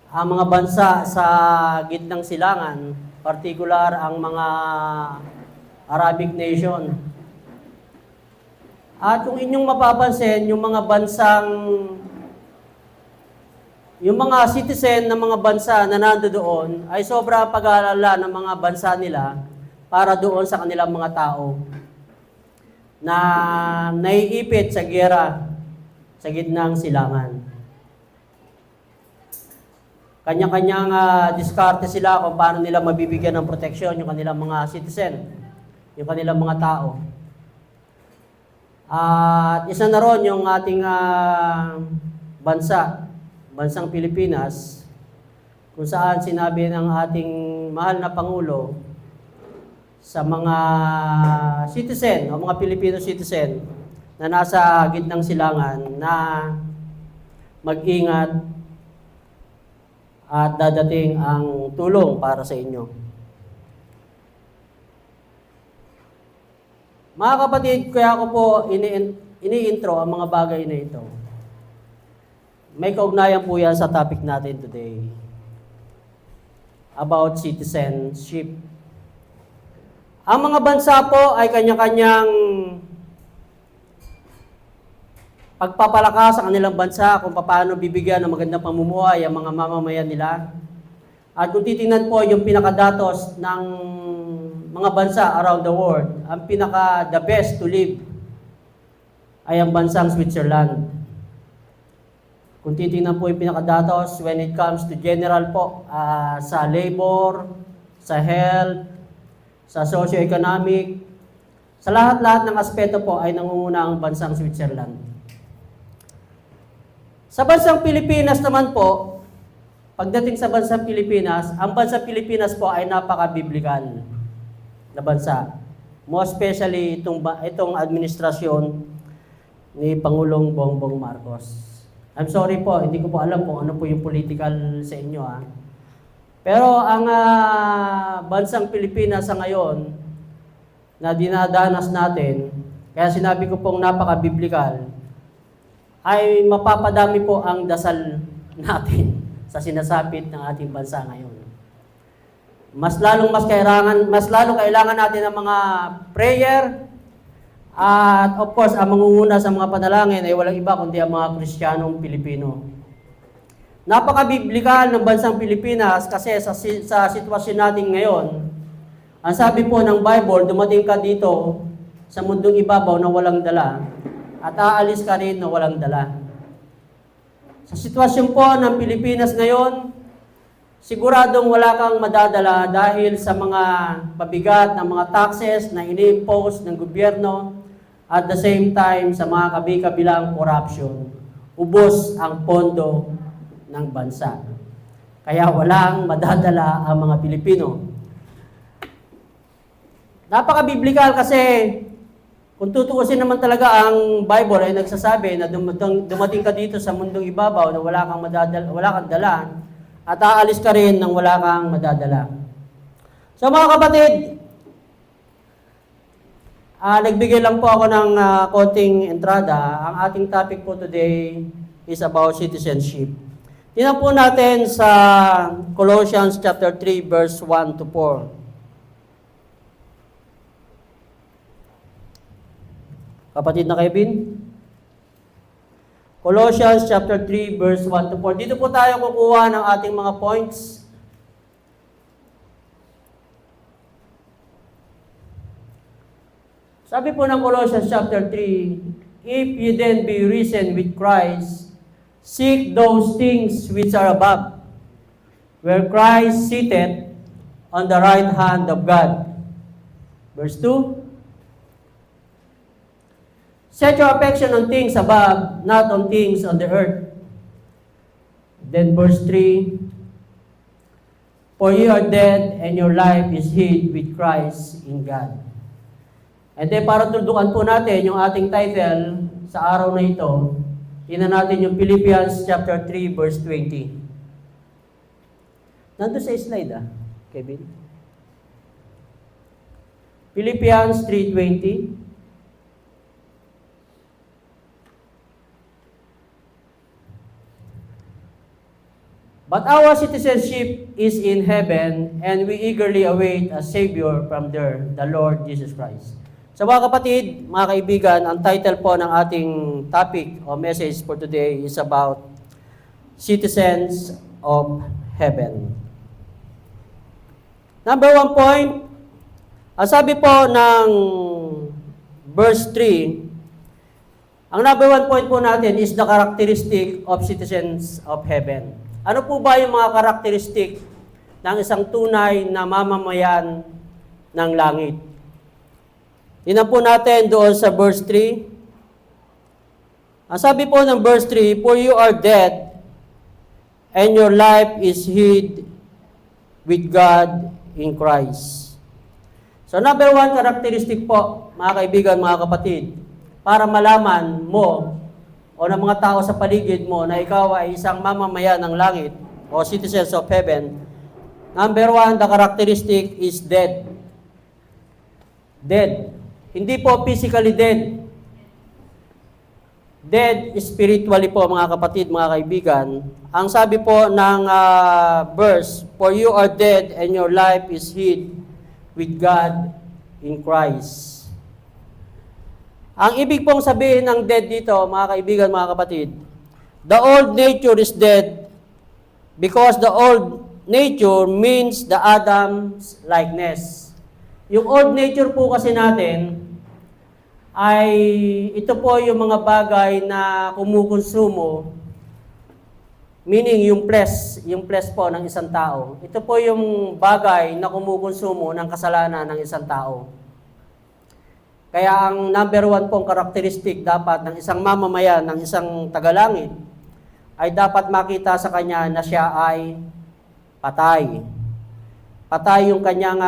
ang mga bansa sa gitnang silangan, partikular ang mga Arabic nation. At kung inyong mapapansin, yung mga citizen ng mga bansa na nandoon ay sobra pag-aalala ng mga bansa nila para doon sa kanilang mga tao na naiipit sa giyera sa gitnang silangan. Kanya-kanyang diskarte sila kung paano nila mabibigyan ng proteksyon yung kanilang mga citizen, yung kanilang mga tao. At isa na ron yung ating bansang Pilipinas, kung saan sinabi ng ating mahal na Pangulo sa mga citizen o mga Filipino citizen na nasa gitnang silangan na mag-ingat at dadating ang tulong para sa inyo. Mga kapatid, kaya ko po ini-intro ang mga bagay na ito. May kaugnayan po yan sa topic natin today about citizenship. Ang mga bansa po ay kanya-kanyang pagpapalakas sa kanilang bansa kung paano bibigyan ng magandang pamumuhay ang mga mamamayan nila. At kung titingnan po yung pinakadatos ng mga bansa around the world, ang the best to live ay ang bansang Switzerland. Kung titingnan po yung pinakadatos when it comes to general po, sa labor, sa health, sa socio-economic, sa lahat-lahat ng aspeto po ay nangunguna ang bansang Switzerland. Sa bansang Pilipinas naman po, pagdating sa bansang Pilipinas, ang bansang Pilipinas po ay napaka-biblikal na bansa. Most especially itong administrasyon ni Pangulong Bongbong Marcos. I'm sorry po, hindi ko po alam kung ano po yung political sa inyo. Pero ang bansang Pilipinas sa ngayon na dinadanas natin, kaya sinabi ko pong napaka-biblikal, ay mapapadami po ang dasal natin sa sinasapit ng ating bansa ngayon. Mas lalong kailangan natin ng mga prayer. At of course, ang mangunguna sa mga panalangin ay walang iba kundi ang mga Kristiyanong Pilipino. Napaka-biblikal ng bansang Pilipinas kasi sa sitwasyon natin ngayon, ang sabi po ng Bible, dumating ka dito sa mundong ibabaw na walang dala at aalis ka rin na walang dala. Sa sitwasyon po ng Pilipinas ngayon, siguradong wala kang madadala dahil sa mga pabigat ng mga taxes na ini-impose ng gobyerno. At the same time, sa mga kabi-kabilang corruption, ubos ang pondo ng bansa. Kaya walang madadala ang mga Pilipino. Napaka-biblikal kasi kung tutuusin naman talaga ang Bible ay nagsasabi na dumating ka dito sa mundong ibabaw na wala kang dala at aalis ka rin nang wala kang madadala. So mga kapatid, nagbigay lang po ako ng konting entrada. Ang ating topic po today is about citizenship. Tingnan po natin sa Colossians chapter 3 verse 1 to 4. Kapatid na Kevin? Colossians chapter 3 verse 1 to 4. Dito po tayo kukuha ng ating mga points. Sabi po ng Colossians chapter 3, if you then be risen with Christ, seek those things which are above, where Christ sitteth on the right hand of God. Verse 2, set your affection on things above, not on things on the earth. Then verse 3, for you are dead and your life is hid with Christ in God. And then para tuldukan po natin yung ating title sa araw na ito, tingnan natin yung Philippians chapter 3 verse 20. Nandun sa slide Kevin. Philippians 3:20. But our citizenship is in heaven, and we eagerly await a Savior from there, the Lord Jesus Christ. So mga kapatid, mga kaibigan, ang title po ng ating topic o message for today is about citizens of heaven. Number 1 point, ang sabi po ng verse 3, ang number 1 point po natin is the characteristic of citizens of heaven. Ano po ba yung mga karakteristik ng isang tunay na mamamayan ng langit? Tingnan po natin doon sa verse 3. Ang sabi po ng verse 3, "For you are dead, and your life is hid with God in Christ." So number 1 karakteristik po, mga kaibigan, mga kapatid, para malaman mo o ng mga tao sa paligid mo na ikaw ay isang mamamayan ng langit o citizens of heaven, number 1, the characteristic is dead. Dead. Hindi po physically dead. Dead spiritually po, mga kapatid, mga kaibigan. Ang sabi po ng verse, "For you are dead and your life is hid with God in Christ." Ang ibig pong sabihin ng dead dito, mga kaibigan, mga kapatid, the old nature is dead because the old nature means the Adam's likeness. Yung old nature po kasi natin ay ito po yung mga bagay na kumukonsumo, meaning yung flesh po ng isang tao. Ito po yung bagay na kumukonsumo ng kasalanan ng isang tao. Kaya ang number 1 pong karakteristik dapat ng isang mamamayan, ng isang tagalangit, ay dapat makita sa kanya na siya ay patay. Patay yung kanyang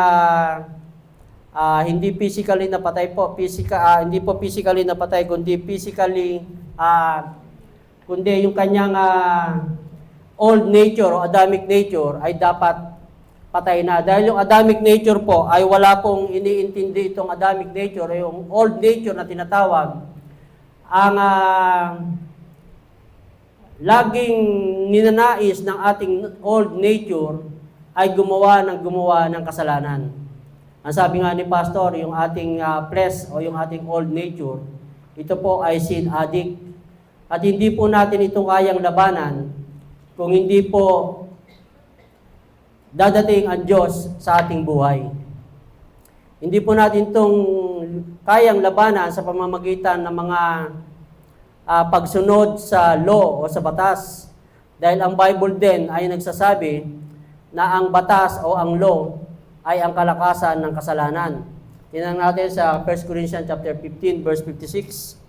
hindi physically na patay po, hindi po physically na patay, kundi physically, kundi yung kanyang old nature o Adamic nature ay dapat patay na. Dahil yung Adamic nature po ay wala pong iniintindi itong Adamic nature, yung old nature na tinatawag, ang laging ninanais ng ating old nature ay gumawa ng kasalanan. Ang sabi nga ni Pastor, yung ating flesh o yung ating old nature, ito po ay sin addict. At hindi po natin itong kayang labanan kung hindi po dadating ang Diyos sa ating buhay. Hindi po natin itong kayang labanan sa pamamagitan ng mga pagsunod sa law o sa batas. Dahil ang Bible din ay nagsasabi na ang batas o ang law ay ang kalakasan ng kasalanan. Tingnan natin sa 1 Corinthians chapter 15 verse 56.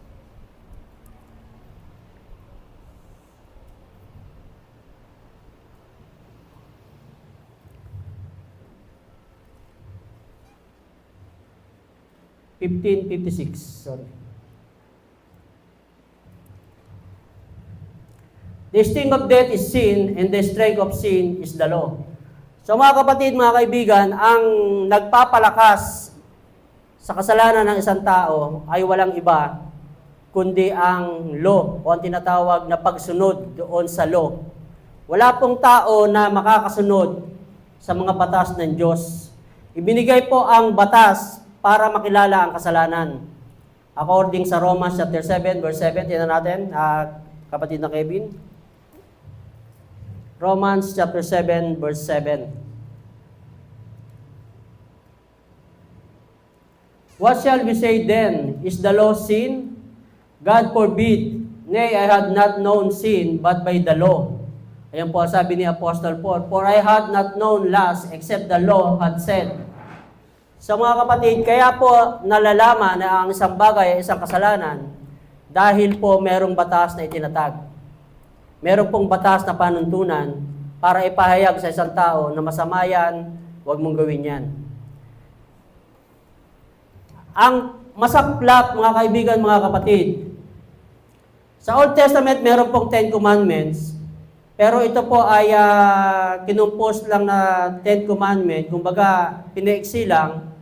Sorry. The sting of death is sin, and the strength of sin is the law. So mga kapatid, mga kaibigan, ang nagpapalakas sa kasalanan ng isang tao ay walang iba, kundi ang law, o ang tinatawag na pagsunod doon sa law. Wala pong tao na makakasunod sa mga batas ng Diyos. Ibinigay po ang batas para makilala ang kasalanan. According sa Romans chapter 7, verse 7, tingnan natin, kapatid na Kevin. Romans chapter 7, verse 7. "What shall we say then? Is the law sin? God forbid. Nay, I had not known sin, but by the law." Ayan po sabi ni Apostle Paul, "For I had not known lust, except the law had said." So mga kapatid, kaya po nalalaman na ang isang bagay ay isang kasalanan dahil po merong batas na itinatag. Meron pong batas na panuntunan para ipahayag sa isang tao na masama yan, huwag mong gawin yan. Ang masaklap, mga kaibigan, mga kapatid, sa Old Testament meron pong 10 Commandments, pero ito po ay kinumpos lang na 10 Commandments, kumbaga pinaiksi lang,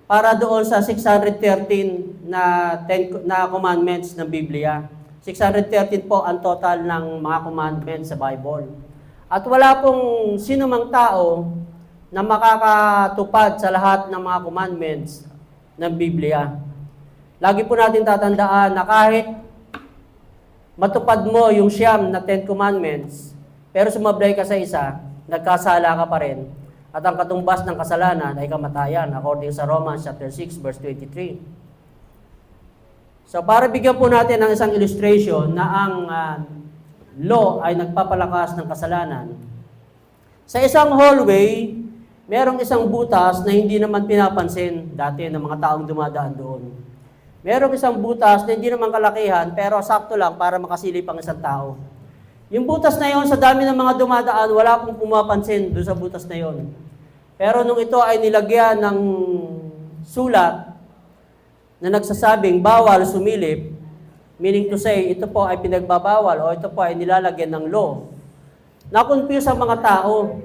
para doon sa 613 na commandments ng Biblia. 613 po ang total ng mga commandments sa Bible. At wala pong sino mang tao na makakatupad sa lahat ng mga commandments ng Biblia. Lagi po natin tatandaan na kahit matupad mo yung 9 na 10 commandments, pero sumablay ka sa isa, nagkasala ka pa rin. At ang katumbas ng kasalanan ay kamatayan, according sa Romans chapter 6, verse 23. So para bigyan po natin ng isang illustration na ang law ay nagpapalakas ng kasalanan. Sa isang hallway, merong isang butas na hindi naman pinapansin dati ng mga taong dumadaan doon. Merong isang butas na hindi naman kalakihan, pero sakto lang para makasilip ang isang tao. Yung butas na yon, sa dami ng mga dumadaan, wala pong pumapansin doon sa butas na yon. Pero nung ito ay nilagyan ng sulat na nagsasabing bawal sumilip, meaning to say, ito po ay pinagbabawal o ito po ay nilalagyan ng law. Na-confuse ang mga tao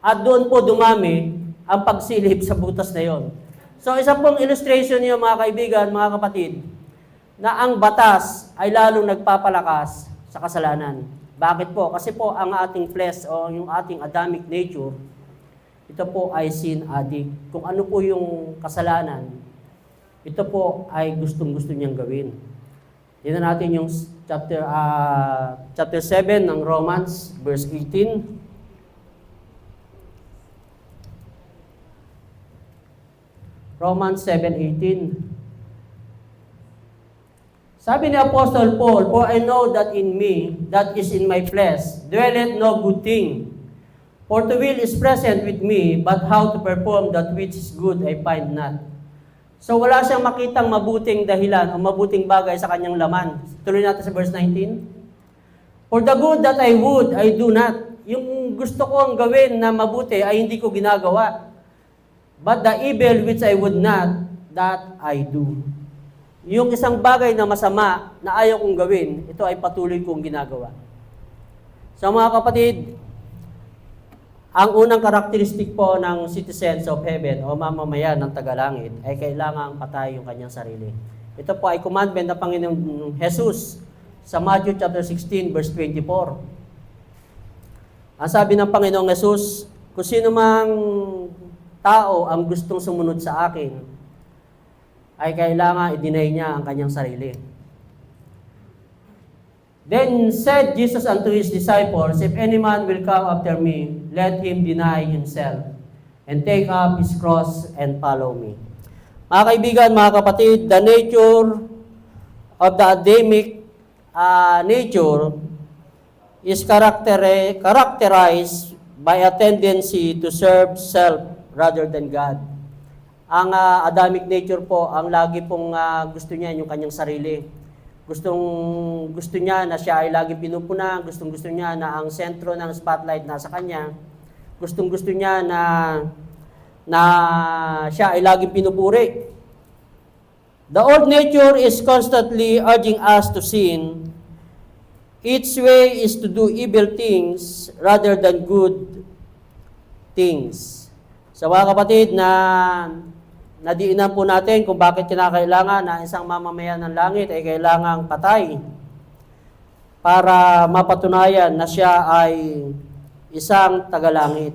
at doon po dumami ang pagsilip sa butas na yon. So isa pong illustration niyo mga kaibigan, mga kapatid, na ang batas ay lalong nagpapalakas sa kasalanan. Bakit po? Kasi po ang ating flesh o yung ating Adamic nature, ito po ay sin addict. Kung ano po yung kasalanan, ito po ay gustong-gusto niyang gawin. Tingnan natin yung chapter 7 ng Romans, verse 18. Romans 7:18. Sabi ni Apostle Paul, "For I know that in me, that is in my flesh, dwelleth no good thing. For the will is present with me, but how to perform that which is good I find not." So wala siyang makitang mabuting dahilan o mabuting bagay sa kanyang laman. Tuloy natin sa verse 19. "For the good that I would, I do not." Yung gusto kong gawin na mabuti ay hindi ko ginagawa. "But the evil which I would not, that I do." Yung isang bagay na masama na ayaw kong gawin, ito ay patuloy kong ginagawa. So mga kapatid, ang unang karakteristik po ng citizens of heaven o mamamayan ng tagalangit ay kailangang patay yung kanyang sarili. Ito po ay commandment ng Panginoong Jesus sa Matthew chapter 16 verse 24. Ang sabi ng Panginoong Jesus, "Kung sino mang tao ang gustong sumunod sa akin, ay kailangan i-deny niya ang kanyang sarili." Then said Jesus unto his disciples, "If any man will come after me, let him deny himself, and take up his cross and follow me." Mga kaibigan, mga kapatid, the nature of the Adamic nature is characterized by a tendency to serve self rather than God. Ang Adamic nature po, ang lagi pong gusto niya yung kanyang sarili. Gusto niya na siya ay laging pinupuna, gusto niya na ang sentro ng spotlight nasa kanya. Gusto niya na siya ay laging pinupuri. The old nature is constantly urging us to sin. Its way is to do evil things rather than good things. So mga kapatid, nadiinan po natin kung bakit kinakailangan na isang mamamayan ng langit ay kailangang patay para mapatunayan na siya ay isang tagalangit.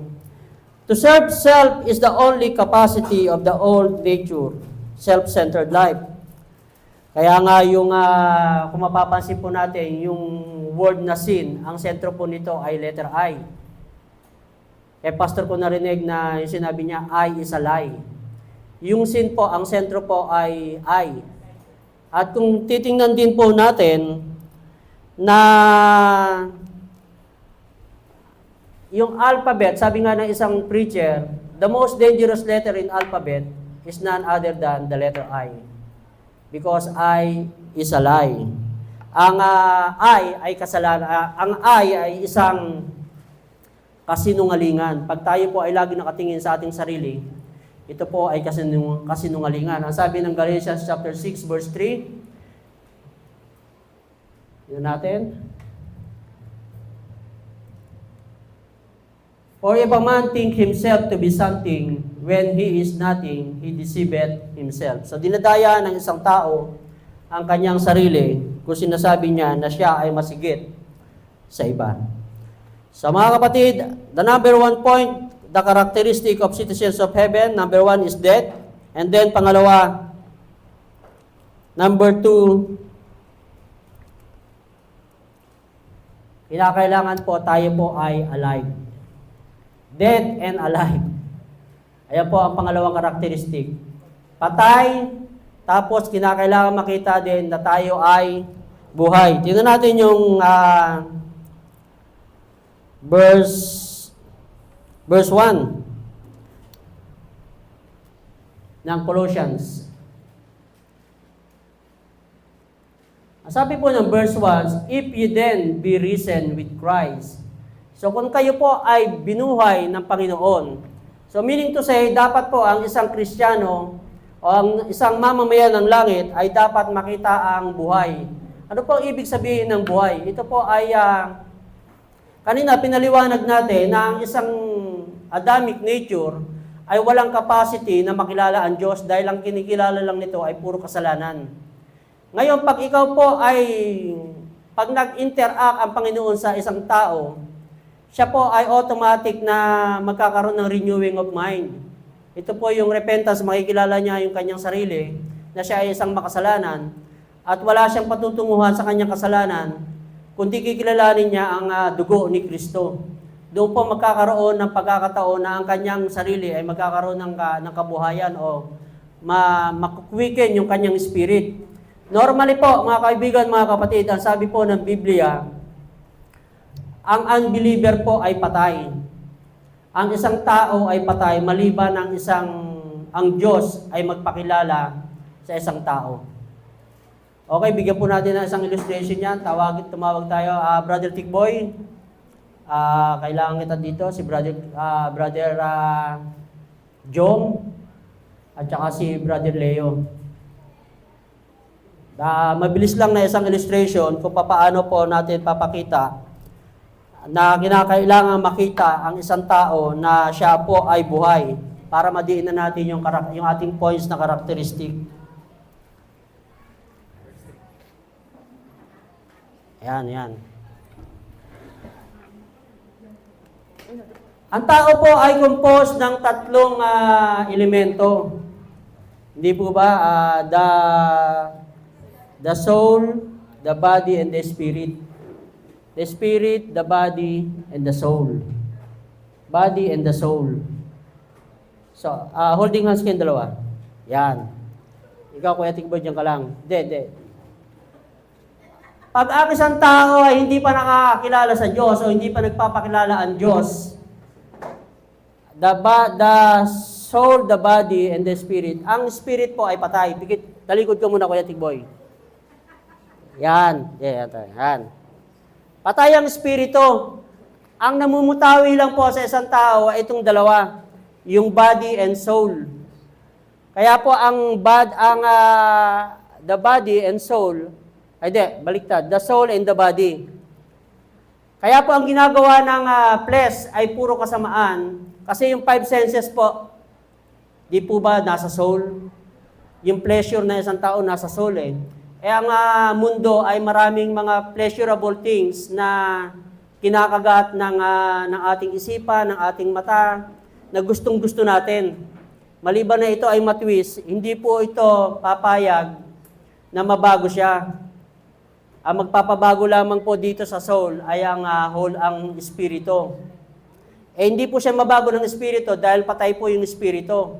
To serve self is the only capacity of the old nature, self-centered life. Kaya nga yung, kung mapapansin po natin, yung word na sin, ang sentro po nito ay letter I. Pastor ko narinig na yung sinabi niya, I is a lie. Yung sin po, ang sentro po ay I. At kung titingnan din po natin na yung alphabet, sabi nga ng isang preacher, the most dangerous letter in alphabet is none other than the letter I. Because I is a lie. Ang I ay kasalanan. Ang I ay isang kasinungalingan. Pag tayo po ay lagi nakatingin sa ating sarili, ito po ay kasinungalingan. Ang sabi ng Galatians chapter 6 verse 3, yun natin. For if a man think himself to be something, when he is nothing, he deceiveth himself. So dinadaya ng isang tao ang kanyang sarili kung sinasabi niya na siya ay masigit sa iba. So mga kapatid, the number one point, the characteristic of citizens of heaven, number one is death. And then pangalawa, number two, kinakailangan po tayo po ay alive. Dead and alive. Ayan po ang pangalawang karakteristik. Patay, tapos kinakailangan makita din na tayo ay buhay. Tingnan natin yung verse 1 ng Colossians. Sabi po ng verse 1, if you then be risen with Christ. So kung kayo po ay binuhay ng Panginoon, so meaning to say, dapat po ang isang Kristiyano o ang isang mamamayan ng langit ay dapat makita ang buhay. Ano po ang ibig sabihin ng buhay? Ito po ay, kanina pinaliwanag natin na ang isang Adamic nature ay walang capacity na makilala ang Diyos dahil ang kinikilala lang nito ay puro kasalanan. Ngayon, pag ikaw po pag nag-interact ang Panginoon sa isang tao, siya po ay automatic na magkakaroon ng renewing of mind. Ito po yung repentance, makikilala niya yung kanyang sarili, na siya ay isang makasalanan, at wala siyang patutunguhan sa kanyang kasalanan, kundi kikilalanin niya ang dugo ni Kristo. Doon po magkakaroon ng pagkakataon na ang kanyang sarili ay magkakaroon ng kabuhayan o makuwiken yung kanyang spirit. Normally po, mga kaibigan, mga kapatid, ang sabi po ng Biblia, ang unbeliever po ay patay. Ang isang tao ay patay maliban ang Diyos ay magpakilala sa isang tao. Okay, bigyan po natin ng isang illustration yan. Tumawag tayo, Brother Tikboy. Kailangan kita dito, si Brother Jom, at saka si Brother Leo. Mabilis lang na isang illustration kung paano po natin papakita na kinakailangan makita ang isang tao na siya po ay buhay para madiin na natin yung ating points na karakteristik. Yan. Ang tao po ay composed ng tatlong elemento. Hindi po ba? The soul, the body, and the spirit. The spirit, the body, and the soul. Body and the soul. So, holding hands kayong dalawa. Yan. Ikaw, Kuya Tikboy, dyan ka lang. Hindi. Pag ang isang tao ay hindi pa nakakakilala sa Diyos o hindi pa nagpapakilala ang Diyos, the soul, the body, and the spirit. Ang spirit po ay patay. Talikod ka muna, Kuya Tikboy. Yan. Patay ang espiritu. Ang namumutawi lang po sa isang tao ay itong dalawa, yung body and soul. Kaya po the body and soul, baliktad, the soul and the body. Kaya po ang ginagawa ng flesh ay puro kasamaan, kasi yung 5 senses po, di po ba nasa soul? Yung pleasure na isang tao nasa soul eh. Ang mundo ay maraming mga pleasurable things na kinakagat ng ating isipan, ng ating mata, na gustong-gusto natin. Maliban na ito ay matwist, hindi po ito papayag na mabago siya. Ang magpapabago lamang po dito sa soul ay ang espiritu. Hindi po siya mabago ng espiritu dahil patay po yung espiritu.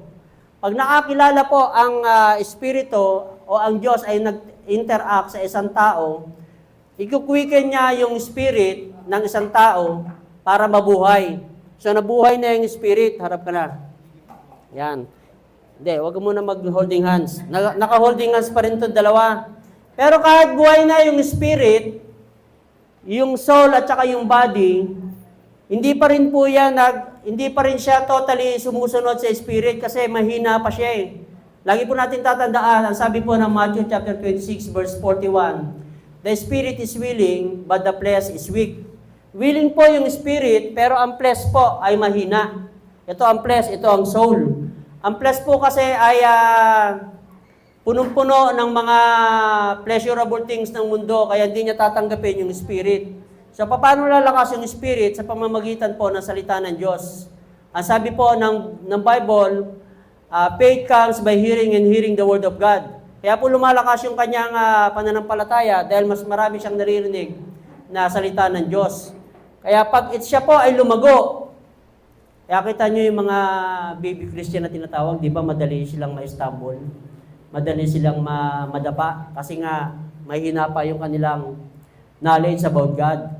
Pag nakakilala po ang espiritu o ang Diyos ay nag-interact sa isang tao, ikukuwiken niya yung spirit ng isang tao para mabuhay. So nabuhay na yung spirit, harap ka na. Yan. Hindi, huwag ka muna mag-holding hands. Naka-holding hands pa rin ito, dalawa. Pero kahit buhay na yung spirit, yung soul at saka yung body, hindi pa rin siya totally sumusunod sa spirit kasi mahina pa siya eh. Lagi po natin tatandaan, ang sabi po ng Matthew chapter 26 verse 41, the spirit is willing, but the flesh is weak. Willing po yung spirit, pero ang flesh po ay mahina. Ito ang flesh, ito ang soul. Ang flesh po kasi ay punong-puno ng mga pleasurable things ng mundo, kaya hindi niya tatanggapin yung spirit. So, paano lalakas yung Spirit? Sa pamamagitan po ng salita ng Diyos. Ang sabi po ng Bible, faith comes by hearing and hearing the Word of God. Kaya po lumalakas yung kanyang pananampalataya dahil mas marami siyang naririnig na salita ng Diyos. Kaya pag siya po ay lumago, kaya kita nyo yung mga baby Christian na tinatawag, di ba madali silang ma-stumble, madali silang madapa, kasi nga may hinapa yung kanilang knowledge about God.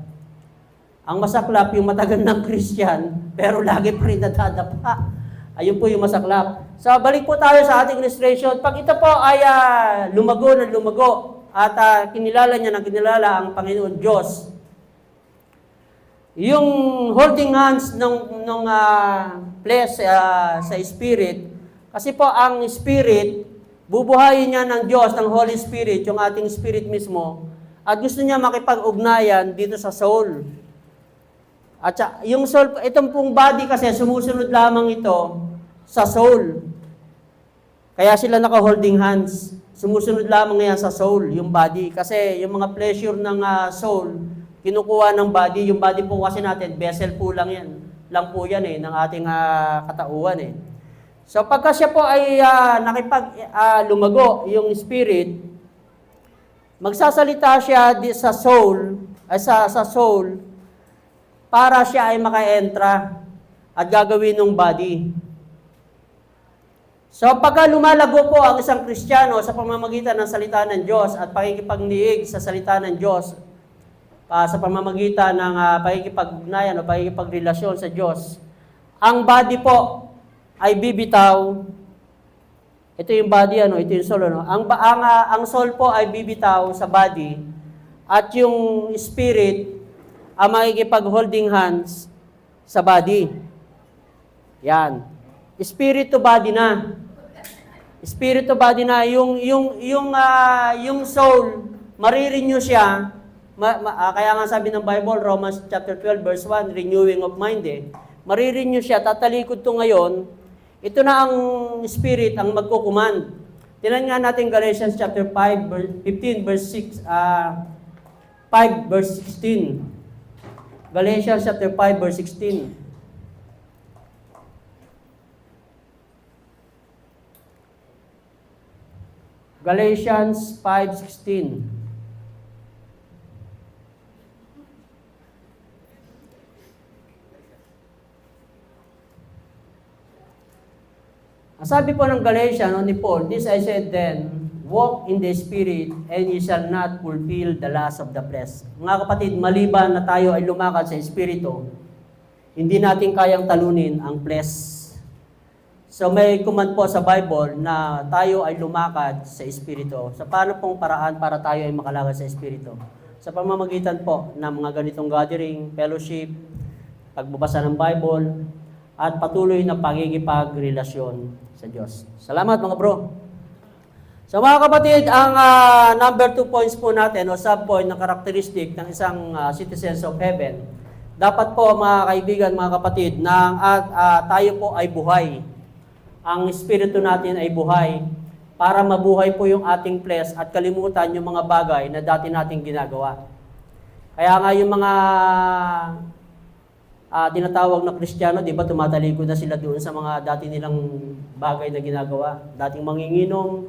Ang masaklap, yung matagal ng Christian, pero lagi pa rin nadadapa. Ayun po yung masaklap. So, balik po tayo sa ating illustration. Pag ito po ay lumago na lumago at kinilala niya ng kinilala ang Panginoon Diyos, yung holding hands ng flesh sa Spirit, kasi po ang Spirit, bubuhayin niya ng Diyos, ng Holy Spirit, yung ating Spirit mismo, at gusto niya makipag-ugnayan dito sa soul. At yung soul, itong pong body kasi sumusunod lamang ito sa soul. Kaya sila naka-holding hands. Sumusunod lamang yan sa soul, yung body. Kasi yung mga pleasure ng soul, kinukuha ng body. Yung body po kasi natin, vessel po lang yan. Lang po yan ng ating katauhan So pagka siya po ay lumago, yung spirit, magsasalita siya sa soul, sa soul, para siya ay maka-entra at gagawin ng body. So pagka lumalago po ang isang Kristiyano sa pamamagitan ng salita ng Diyos at pakikipagniig sa salita ng Diyos, sa pamamagitan ng pakikipag-ugnayan o pakikipagrelasyon sa Diyos, ang body po ay bibitaw. Ito yung body, ito yung soul. Ang soul po ay bibitaw sa body at yung spirit ang makikipag-holding hands sa body. Yan. Spirit to body na. Spirit to body na. Yung soul, marirenew siya. Kaya nga sabi ng Bible, Romans chapter 12, verse 1, renewing of mind Marirenew siya, tatalikod to ngayon. Ito na ang spirit, ang magkukuman. Tingnan nga natin Galatians chapter 5, 15, verse 6, 5, verse 16. Galatians chapter 5, verse 16. Galatians 5:16. Ang sabi po ng Galatians, ni Paul, this I said then, walk in the Spirit, and you shall not fulfill the lust of the flesh. Mga kapatid, maliban na tayo ay lumakad sa Espiritu, hindi natin kayang talunin ang flesh. So may command po sa Bible na tayo ay lumakad sa Espiritu. Sa paano pong paraan para tayo ay makalakad sa Espiritu? Sa pamamagitan po ng mga ganitong gathering, fellowship, pagbabasa ng Bible, at patuloy na pagkikipagrelasyon sa Diyos. Salamat mga bro. So mga kapatid, ang number 2 points po natin o sub-point na karakteristik ng isang citizens of heaven, dapat po mga kaibigan, mga kapatid, na tayo po ay buhay. Ang espiritu natin ay buhay para mabuhay po yung ating flesh at kalimutan yung mga bagay na dati nating ginagawa. Kaya nga yung mga tinatawag na Kristiyano, di ba, tumatalikod na sila doon sa mga dati nilang bagay na ginagawa. Dating manginginom,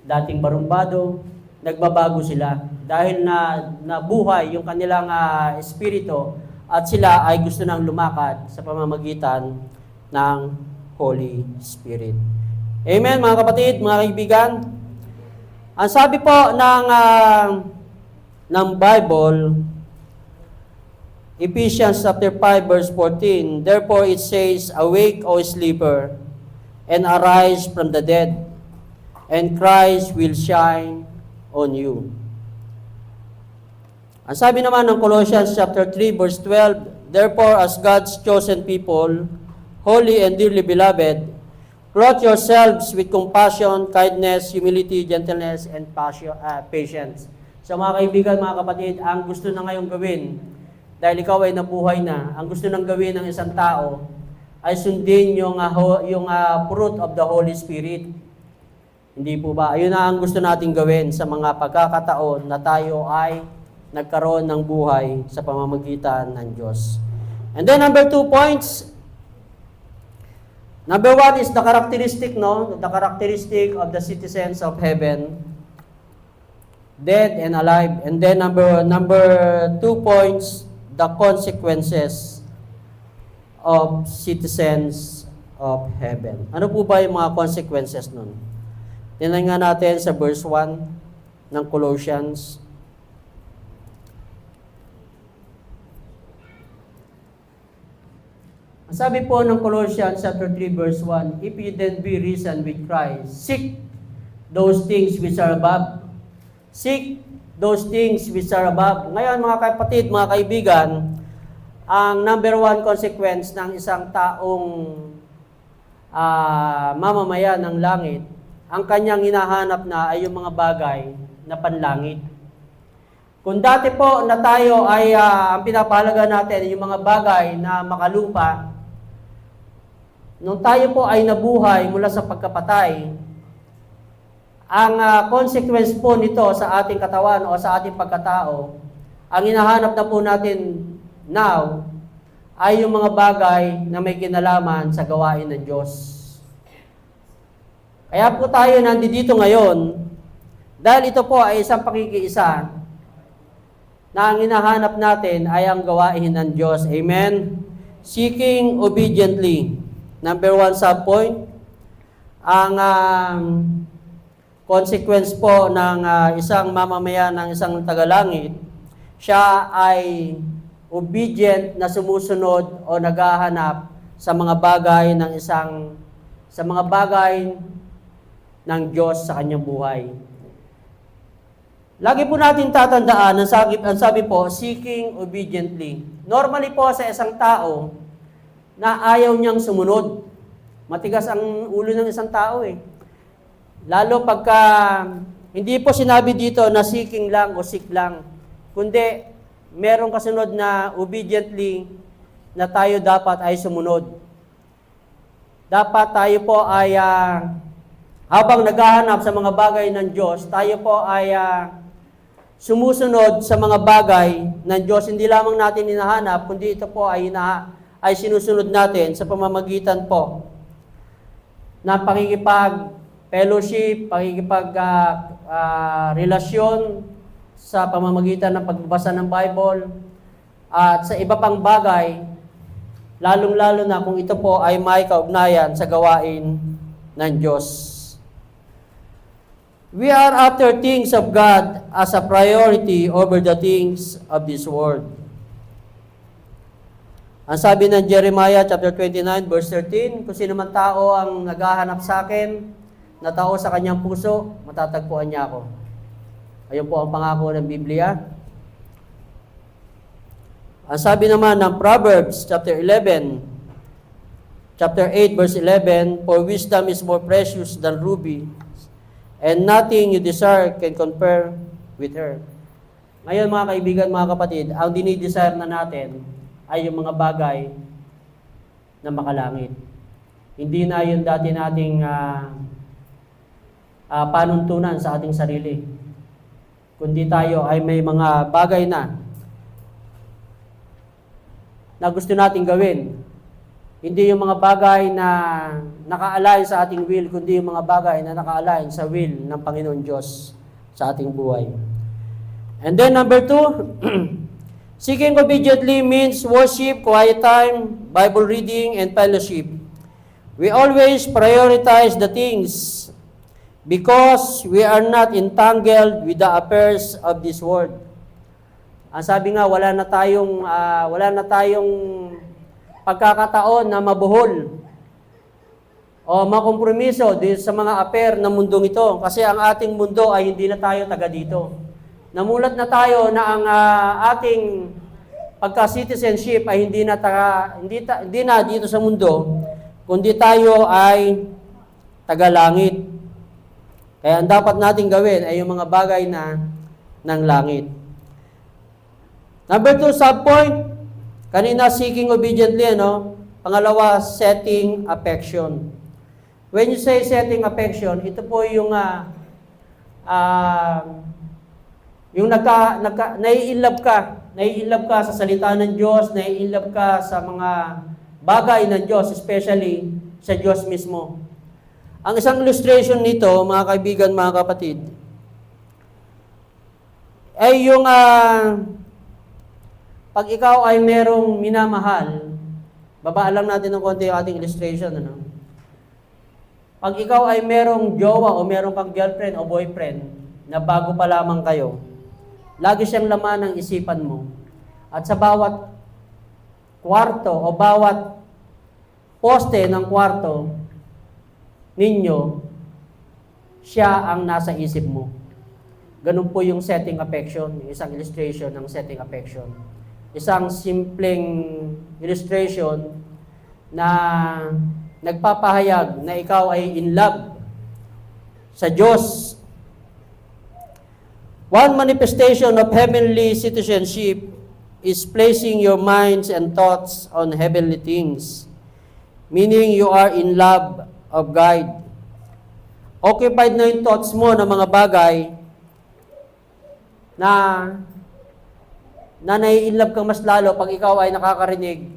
dating barumbado, nagbabago sila dahil nabuhay yung kanilang espiritu at sila ay gusto nang lumakad sa pamamagitan ng Holy Spirit. Amen, mga kapatid, mga kaibigan. Ang sabi po ng Bible, Ephesians chapter 5, verse 14, therefore it says, awake, O sleeper, and arise from the dead, and Christ will shine on you. Ang sabi naman ng Colossians chapter 3, verse 12, therefore as God's chosen people, holy and dearly beloved, clothe yourselves with compassion, kindness, humility, gentleness, and patience. So mga kaibigan, mga kapatid, ang gusto na ngayong gawin, dahil ikaw ay nabuhay na, ang gusto nang gawin ng isang tao ay sundin yung fruit of the Holy Spirit. Hindi po ba? Ayun na ang gusto nating gawin sa mga pagkakataon na tayo ay nagkaroon ng buhay sa pamamagitan ng Diyos. And then number 2 points. Number 1 is the characteristic, the characteristic of the citizens of heaven, dead and alive. And then number 2 points, the consequences of citizens of heaven. Ano po ba yung mga consequences nun? Tingnan nga natin sa verse 1 ng Colossians. Ang sabi po ng Colossians chapter 3 verse 1, if you then be risen with Christ, seek those things which are above. Seek those things which are above. Ngayon mga kapatid, mga kaibigan, ang number 1 consequence ng isang taong mamamayan ng langit, ang kanyang hinahanap na ay yung mga bagay na panlangit. Kung dati po na tayo ay ang pinapahalaga natin yung mga bagay na makalupa, nung tayo po ay nabuhay mula sa pagkapatay, ang consequence po nito sa ating katawan o sa ating pagkatao, ang hinahanap na po natin now ay yung mga bagay na may kinalaman sa gawain ng Diyos. Kaya po tayo nandito ngayon dahil ito po ay isang pakikiisa na ang hinahanap natin ay ang gawain ng Diyos. Amen? Seeking obediently. Number 1 subpoint, ang consequence po ng isang mamamayan ng isang tagalangit, siya ay obedient na sumusunod o naghahanap sa mga bagay ng Diyos sa kanyang buhay. Lagi po natin tatandaan, ang sabi po, seeking obediently. Normally po sa isang tao na ayaw niyang sumunod. Matigas ang ulo ng isang tao eh. Lalo pagka, hindi po sinabi dito na seeking lang o seek lang, kundi merong kasunod na obediently na tayo dapat ay sumunod. Dapat tayo po ay, habang naghahanap sa mga bagay ng Diyos, tayo po ay sumusunod sa mga bagay ng Diyos. Hindi lamang natin hinahanap, kundi ito po ay sinusunod natin sa pamamagitan po ng pakikipag-fellowship, pakikipag-relasyon sa pamamagitan ng pagbabasa ng Bible at sa iba pang bagay, lalong-lalo na kung ito po ay may kaugnayan sa gawain ng Diyos. We are after things of God as a priority over the things of this world. Ang sabi ng Jeremiah chapter 29 verse 13, kung sino man tao ang naghahanap sa akin, na tao sa kanyang puso, matatagpuan niya ako. Ayun po ang pangako ng Biblia. Ang sabi naman ng Proverbs chapter 8 verse 11, for wisdom is more precious than ruby, and nothing you desire can compare with her. Ngayon mga kaibigan, mga kapatid, ang dinidesire na natin ay yung mga bagay na makalangit. Hindi na yung dati nating panuntunan sa ating sarili. Kundi tayo ay may mga bagay na gusto nating gawin. Hindi yung mga bagay na naka-align sa ating will, kundi yung mga bagay na naka-align sa will ng Panginoon Diyos sa ating buhay. And then number 2, seeking obediently means worship, quiet time, Bible reading, and fellowship. We always prioritize the things because we are not entangled with the affairs of this world. Ang sabi nga, wala na tayong pagkakataon na mabuhol o makompromiso sa mga affair ng mundong ito. Kasi ang ating mundo ay hindi na tayo taga dito. Namulat na tayo na ang ating pagka-citizenship ay hindi na dito sa mundo, kundi tayo ay taga-langit. Kaya ang dapat nating gawin ay yung mga bagay na ng langit. Number 2, subpoint, kanina seeking obediently, Pangalawa, setting affection. When you say setting affection, ito po yung Yung nai-inlove ka sa salita ng Diyos, nai-inlove ka sa mga bagay ng Diyos, especially sa Diyos mismo. Ang isang illustration nito, mga kaibigan, mga kapatid, ay yung pag ikaw ay merong minamahal, babaan lang natin ng konti yung ating illustration, ano? Pag ikaw ay merong jowa o merong kang girlfriend o boyfriend na bago pa lamang kayo, lagi siyang laman ng isipan mo. At sa bawat kwarto o bawat poste ng kwarto ninyo, siya ang nasa isip mo. Ganun po yung setting affection, yung isang illustration ng setting affection. Isang simpleng illustration na nagpapahayag na ikaw ay in love sa Diyos. One manifestation of heavenly citizenship is placing your minds and thoughts on heavenly things, meaning you are in love of God. Occupied na yung thoughts mo ng mga bagay na nai-inlove kang mas lalo pag ikaw ay nakakarinig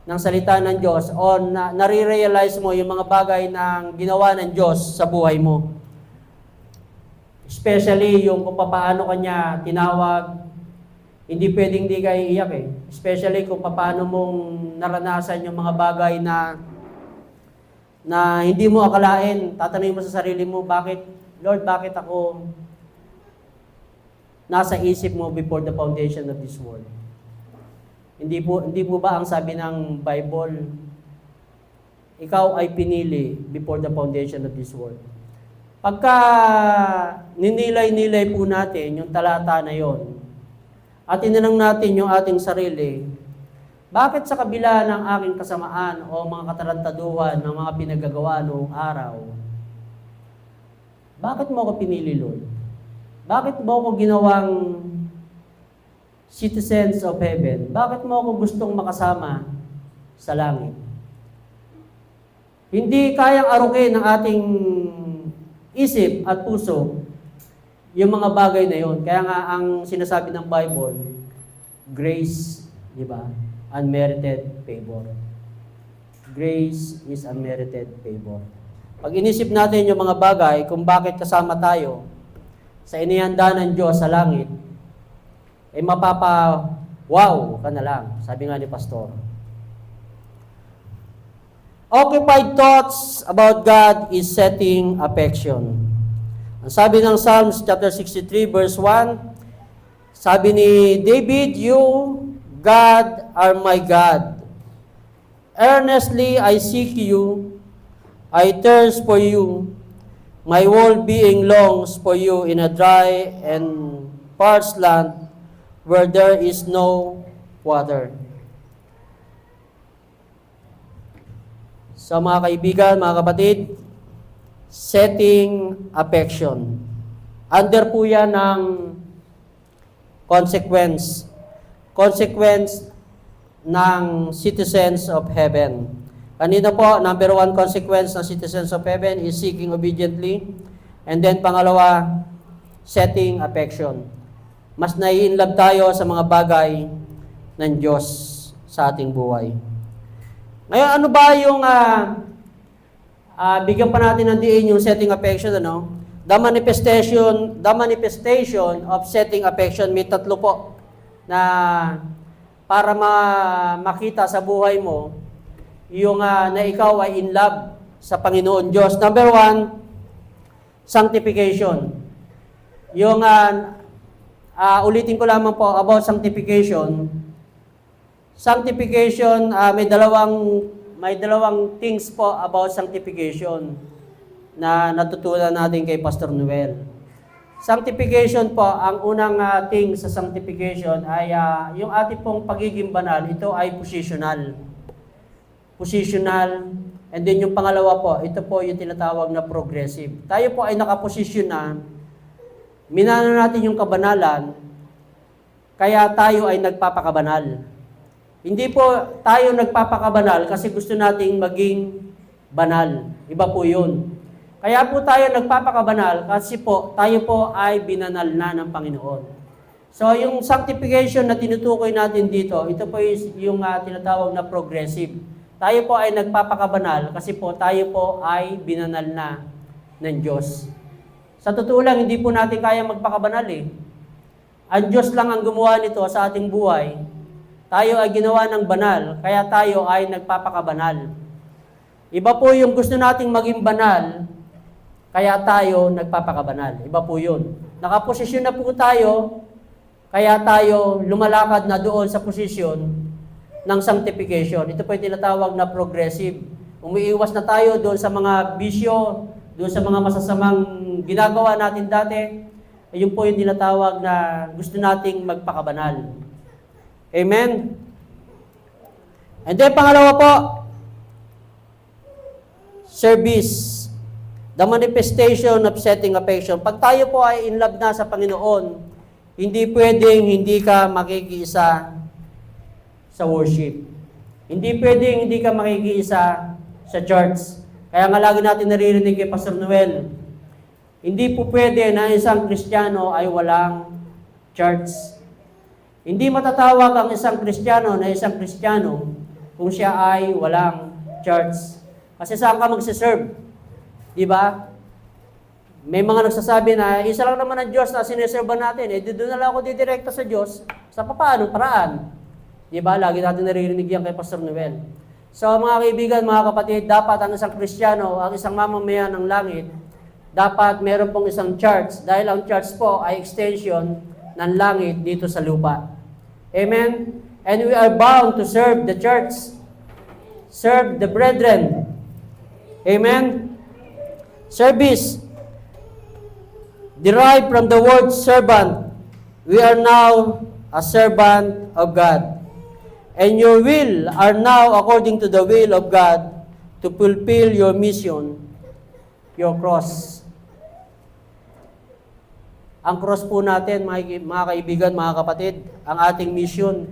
ng salita ng Diyos o nare-realize mo yung mga bagay na ginawa ng Diyos sa buhay mo. Especially yung kung paano kanya tinawag, hindi pwedeng di ka iiyak eh. Especially kung paano mong naranasan yung mga bagay na hindi mo akalain, tatanungin mo sa sarili mo, Lord, bakit ako nasa isip mo before the foundation of this world? Hindi po ba ang sabi ng Bible, ikaw ay pinili before the foundation of this world? Pagka ninilay-nilay po natin yung talata na yon, at tinanong natin yung ating sarili, bakit sa kabila ng aking kasamaan o mga katarantaduhan ng mga pinagagawa noong araw, bakit mo ako pinili, Lord? Bakit mo ako ginawang citizens of heaven? Bakit mo ako gustong makasama sa langit? Hindi kayang arukin ng ating isip at puso yung mga bagay na yon. Kaya nga ang sinasabi ng Bible, grace, di ba? Unmerited favor. Grace is unmerited favor. Pag inisip natin yung mga bagay kung bakit kasama tayo sa inihanda ng Diyos sa langit, ay wow ka na lang, sabi nga ni Pastor. Occupied thoughts about God is setting affection. Ang sabi ng Psalms chapter 63 verse 1, sabi ni David, you, God, are my God. Earnestly I seek you, I thirst for you. My whole being longs for you in a dry and parched land where there is no water. So mga kaibigan, mga kapatid, setting affection. Under po yan ng consequence. Consequence ng citizens of heaven. Kanina po, number one consequence ng citizens of heaven is seeking obediently. And then pangalawa, setting affection. Mas nai-inlove tayo sa mga bagay ng Diyos sa ating buhay. Ngayon, ano ba yung bigyan pa natin ng diin yung setting affection, ano? The manifestation of setting affection, may tatlo po na para makita sa buhay mo yung na ikaw ay in love sa Panginoon Diyos. Number one, sanctification. Yung ulitin ko lamang po about sanctification. Sanctification, may dalawang things po about sanctification na natutunan natin kay Pastor Noel. Sanctification po, ang unang thing sa sanctification ay yung ating pong pagiging banal, ito ay positional. Positional. And then yung pangalawa po, ito po yung tinatawag na progressive. Tayo po ay nakaposisyon na, minana natin yung kabanalan, kaya tayo ay nagpapakabanal. Hindi po tayo nagpapakabanal kasi gusto nating maging banal. Iba po yun. Kaya po tayo nagpapakabanal kasi po tayo po ay binanal na ng Panginoon. So yung sanctification na tinutukoy natin dito, ito po yung tinatawag na progressive. Tayo po ay nagpapakabanal kasi po tayo po ay binanal na ng Diyos. Sa totoo lang, hindi po natin kaya magpakabanal eh. Ang Diyos lang ang gumawa nito sa ating buhay. Tayo ay ginawa ng banal, kaya tayo ay nagpapakabanal. Iba po yung gusto nating maging banal, kaya tayo nagpapakabanal. Iba po yun. Nakaposisyon na po tayo, kaya tayo lumalakad na doon sa posisyon ng sanctification. Ito po yung tinatawag na progressive. Umiiwas na tayo doon sa mga bisyo, doon sa mga masasamang ginagawa natin dati. Ayun po yung tinatawag na gusto nating magpakabanal. Amen? And then pangalawa po, service. The manifestation of setting affection. Pag tayo po ay in love na sa Panginoon, hindi pwedeng hindi ka makikiisa sa worship. Hindi pwedeng hindi ka makikiisa sa church. Kaya nga lagi natin naririnig kay Pastor Noel, hindi po pwede na isang Kristiyano ay walang church. Hindi matatawag ang isang Kristiyano na isang Kristiyano kung siya ay walang church. Kasi saan ka magsiserve? Diba? May mga nagsasabi na, isa lang naman ang Diyos na sineserban natin. Eh, doon na lang ako didirekta sa Diyos. Sa papaanong paraan? Diba? Lagi natin naririnig yan kay Pastor Noel. So, mga kaibigan, mga kapatid, dapat ang isang Kristiyano, ang isang mamamayan ng langit, dapat meron pong isang church. Dahil ang church po ay extension ng langit dito sa lupa. Amen? And we are bound to serve the church. Serve the brethren. Amen? Service, derived from the word servant. We are now a servant of God. And your will are now according to the will of God to fulfill your mission, your cross. Ang cross po natin, mga kaibigan, mga kapatid, ang ating mission.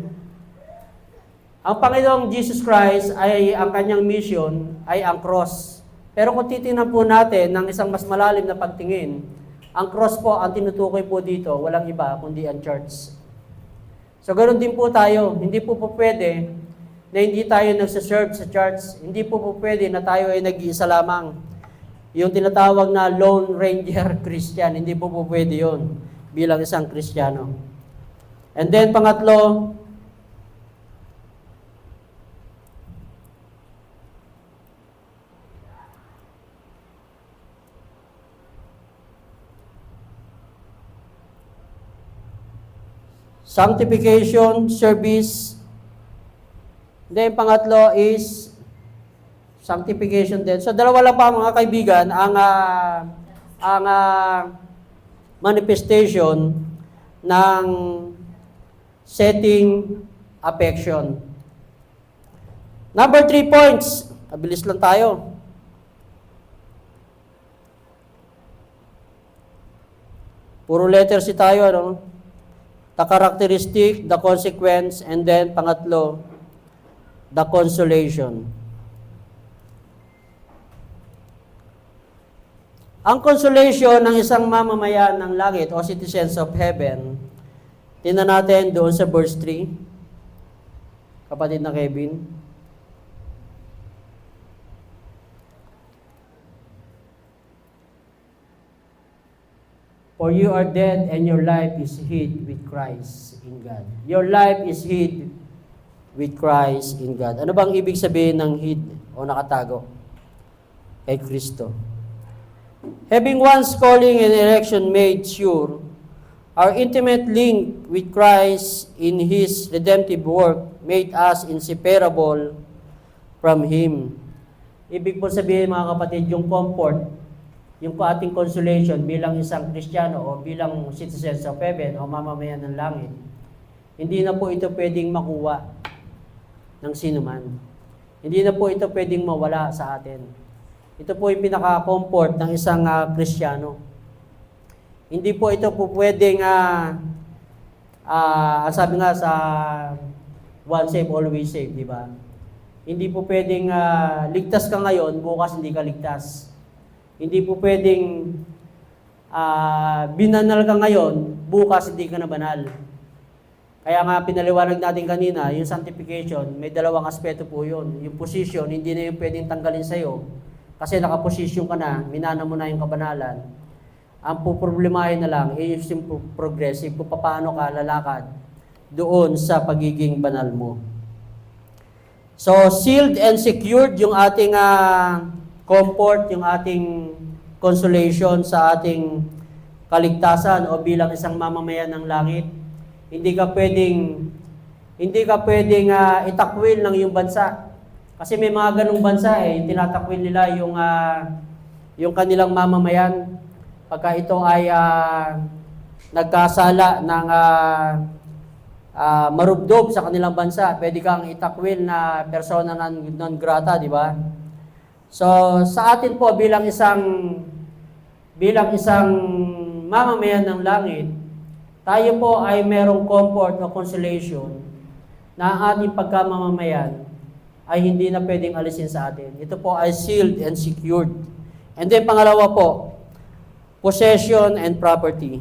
Ang Panginoong Jesus Christ ay ang kanyang mission ay ang cross. Pero kung titingnan po natin ng isang mas malalim na pagtingin, ang cross po, ang tinutukoy po dito, walang iba kundi ang church. So ganoon din po tayo, hindi po pwede na hindi tayo nagsaserve sa church, hindi po pwede na tayo ay nag-iisa lamang. Yung tinatawag na Lone Ranger Christian, hindi po pwede yun bilang isang Kristiyano. And then pangatlo, sanctification, service. Then, pangatlo is sanctification din. So, dalawa lang pa mga kaibigan, ang manifestation ng setting affection. Number 3 points. Abilis lang tayo. Puro letter C tayo, ano? The characteristic, the consequence, and then pangatlo, the consolation. Ang consolation ng isang mamamayan ng langit o citizens of heaven, tingnan natin doon sa verse 3, kapatid na Kevin. For you are dead and your life is hid with Christ in God. Your life is hid with Christ in God. Ano bang ibig sabihin ng hid o nakatago? Kay Kristo. Having one's calling and election made sure, our intimate link with Christ in His redemptive work made us inseparable from Him. Ibig po sabihin mga kapatid, yung comfort, yung ating consolation bilang isang Kristiyano o bilang citizens of heaven o mamamayan ng langit, hindi na po ito pwedeng makuha ng sinuman. Hindi na po ito pwedeng mawala sa atin. Ito po yung pinaka-comfort ng isang Kristiyano. Hindi po ito po pwedeng, sabi nga sa once saved, always saved, di ba? Hindi po pwedeng ligtas ka ngayon, bukas hindi ka ligtas. Hindi po pwedeng binanal ka ngayon, bukas hindi ka na banal. Kaya nga pinaliwanag natin kanina, yung sanctification, may dalawang aspeto po yun. Yung position, hindi na yung pwedeng tanggalin sa'yo. Kasi nakaposisyon ka na, minana mo na yung kabanalan. Ang puproblemahin na lang, is yung progressive, kung paano ka lalakad doon sa pagiging banal mo. So, sealed and secured yung ating comfort, yung ating consolation sa ating kaligtasan o bilang isang mamamayan ng langit. Hindi ka pwedeng itakwil ng iyong bansa. Kasi may mga ganung bansa tinatakwil nila yung kanilang mamamayan pagka ito ay nagkasala ng marubdob sa kanilang bansa. Pwede kang itakwil na persona non grata, di ba? So, sa atin po bilang isang mamamayan ng langit, tayo po ay merong comfort o consolation na ang ating pagkamamamayan ay hindi na pwedeng alisin sa atin. Ito po ay sealed and secured. And then pangalawa po, possession and property.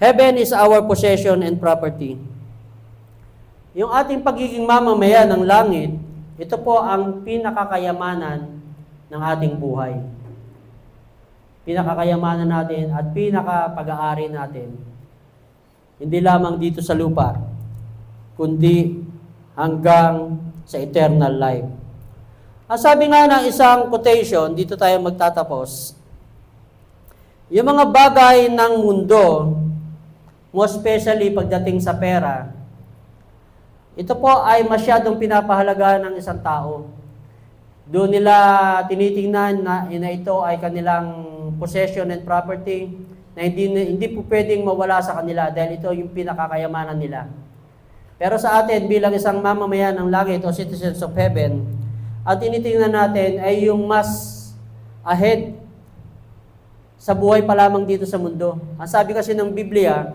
Heaven is our possession and property. Yung ating pagiging mamamayan ng langit, ito po ang pinakakayamanan ng ating buhay. Pinakakayamanan natin at pinakapag-aari natin. Hindi lamang dito sa lupa, kundi hanggang sa eternal life. Ang sabi nga ng isang quotation, dito tayo magtatapos, yung mga bagay ng mundo, most especially pagdating sa pera, ito po ay masyadong pinapahalagahan ng isang tao. Doon nila tinitingnan na ito ay kanilang possession and property na hindi po pwedeng mawala sa kanila dahil ito yung pinakakayamanan nila. Pero sa atin bilang isang mamamayan ng langit o citizens of heaven, ang tinitingnan natin ay yung mas ahead sa buhay pa lamang dito sa mundo. Ang sabi kasi ng Biblia,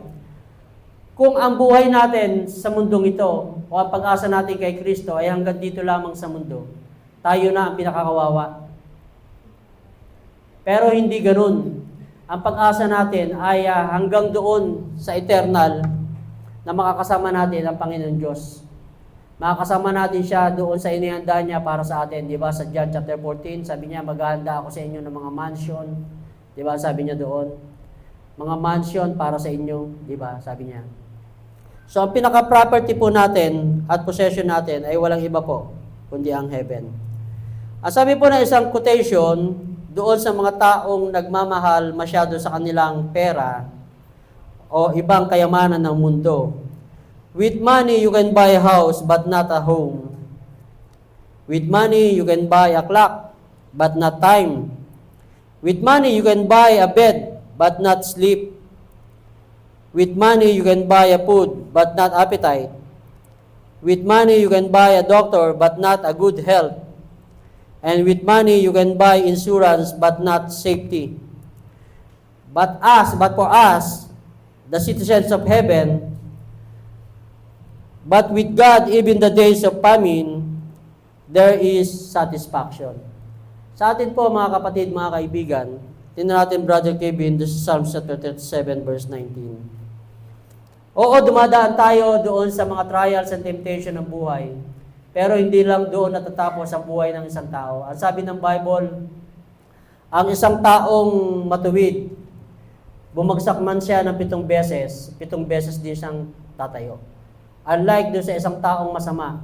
kung ang buhay natin sa mundong ito o ang pag-asa natin kay Kristo ay hanggang dito lamang sa mundo, tayo na ang pinakakawawa. Pero hindi ganun. Ang pag-asa natin ay hanggang doon sa eternal na makakasama natin ang Panginoon Diyos. Makakasama natin siya doon sa inihanda niya para sa atin. Di ba? Sa John chapter 14, sabi niya, maghahanda ako sa inyo ng mga mansion. Di ba? Sabi niya doon. Mga mansion para sa inyo. Di ba? Sabi niya. So, ang pinaka-property po natin at possession natin ay walang iba po, kundi ang heaven. Ang sabi po na isang quotation, doon sa mga taong nagmamahal masyado sa kanilang pera o ibang kayamanan ng mundo. With money, you can buy a house but not a home. With money, you can buy a clock but not time. With money, you can buy a bed but not sleep. With money, you can buy a food but not appetite. With money, you can buy a doctor but not a good health. And with money, you can buy insurance but not safety. But for us, the citizens of heaven, but with God, even the days of famine, there is satisfaction. Sa atin po, mga kapatid, mga kaibigan, tingnan natin, Brother Kevin, this is Psalm 37, verse 19. Oo, dumadaan tayo doon sa mga trials and temptation ng buhay. Pero hindi lang doon natatapos ang buhay ng isang tao. Ang sabi ng Bible, ang isang taong matuwid, bumagsak man siya ng 7 beses din siyang tatayo. Unlike doon sa isang taong masama,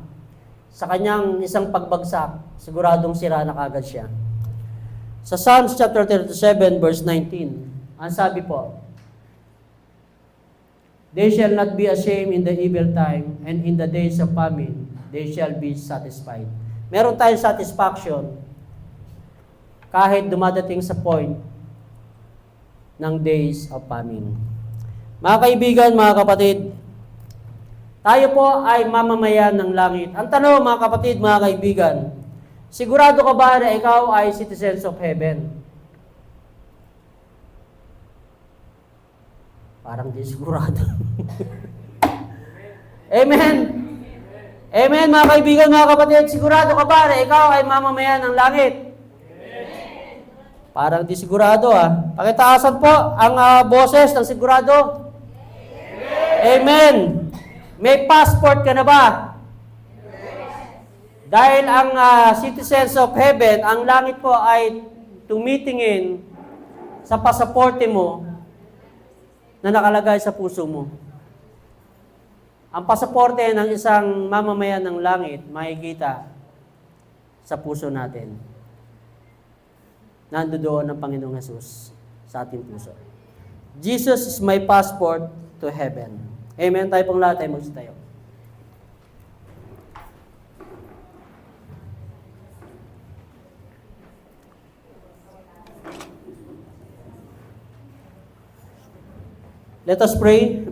sa kanyang isang pagbagsak, siguradong sira na kagad siya. Sa Psalms chapter 37, verse 19, ang sabi po, they shall not be ashamed in the evil time, and in the days of famine, they shall be satisfied. Meron tayong satisfaction kahit dumadating sa point ng days of famine. Mga kaibigan, mga kapatid, tayo po ay mamamayan ng langit. Ang tanong, mga kapatid, mga kaibigan, sigurado ka ba na ikaw ay citizens of heaven? Parang di sigurado. Amen. Amen, mga kaibigan, mga kapatid. Sigurado ka ba na ikaw ay mamamayan ng langit? Amen. Parang di sigurado Pakitaasan po ang boses ng sigurado. Amen. May passport ka na ba? Dahil ang citizens of heaven, ang langit po ay tumitingin sa pasaporte mo na nakalagay sa puso mo. Ang pasaporte ng isang mamamayan ng langit, makikita sa puso natin. Nandoon ang Panginoong Jesus sa ating puso. Jesus is my passport to heaven. Amen. Tayo pong lahat ay magtayo. Let us pray.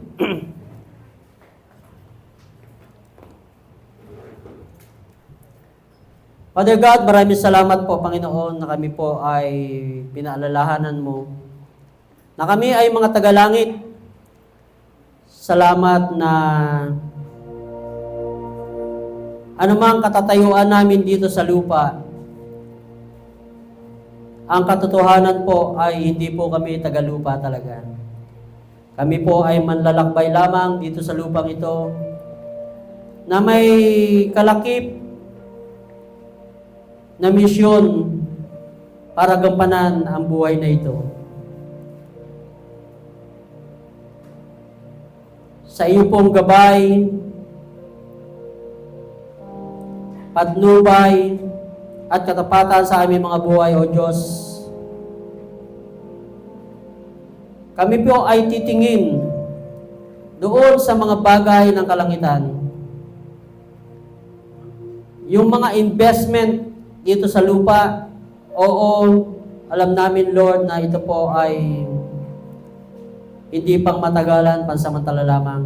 Father God, maraming salamat po, Panginoon, na kami po ay pinaalalahanan mo, na kami ay mga tagalangit. Salamat na anumang katatayuan namin dito sa lupa, ang katotohanan po ay hindi po kami tagalupa talaga. Kami po ay manlalakbay lamang dito sa lupang ito na may kalakip na misyon para gampanan ang buhay na ito. Sa iyo pong gabay, patnubay, at katapatan sa aming mga buhay, O Diyos, kami po ay titingin doon sa mga bagay ng kalangitan. Yung mga investment dito sa lupa, oo, alam namin, Lord, na ito po ay hindi pang matagalan, pansamantala lamang.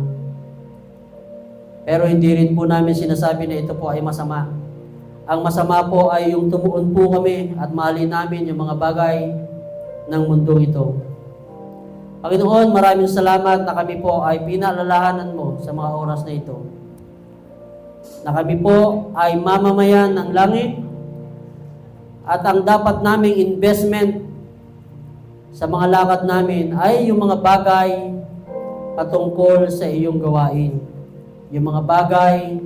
Pero hindi rin po namin sinasabi na ito po ay masama. Ang masama po ay yung tumuon po kami at mahalin namin yung mga bagay ng mundong ito. Panginoon, maraming salamat na kami po ay pinaalalahanan mo sa mga oras na ito. Na kami po ay mamamayan ng langit at ang dapat naming investment sa mga lakad namin ay yung mga bagay patungkol sa iyong gawain. Yung mga bagay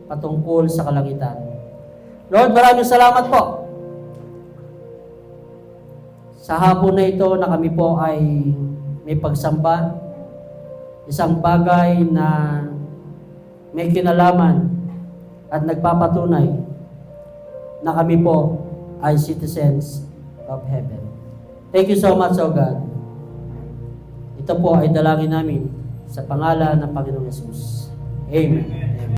patungkol sa kalangitan. Lord, maraming salamat po sa hapon na ito na kami po ay may pagsamba, isang bagay na may kinalaman at nagpapatunay na kami po ay citizens of heaven. Thank you so much, O God. Ito po ay dalangin namin sa pangalan ng Panginoong Yesus. Amen.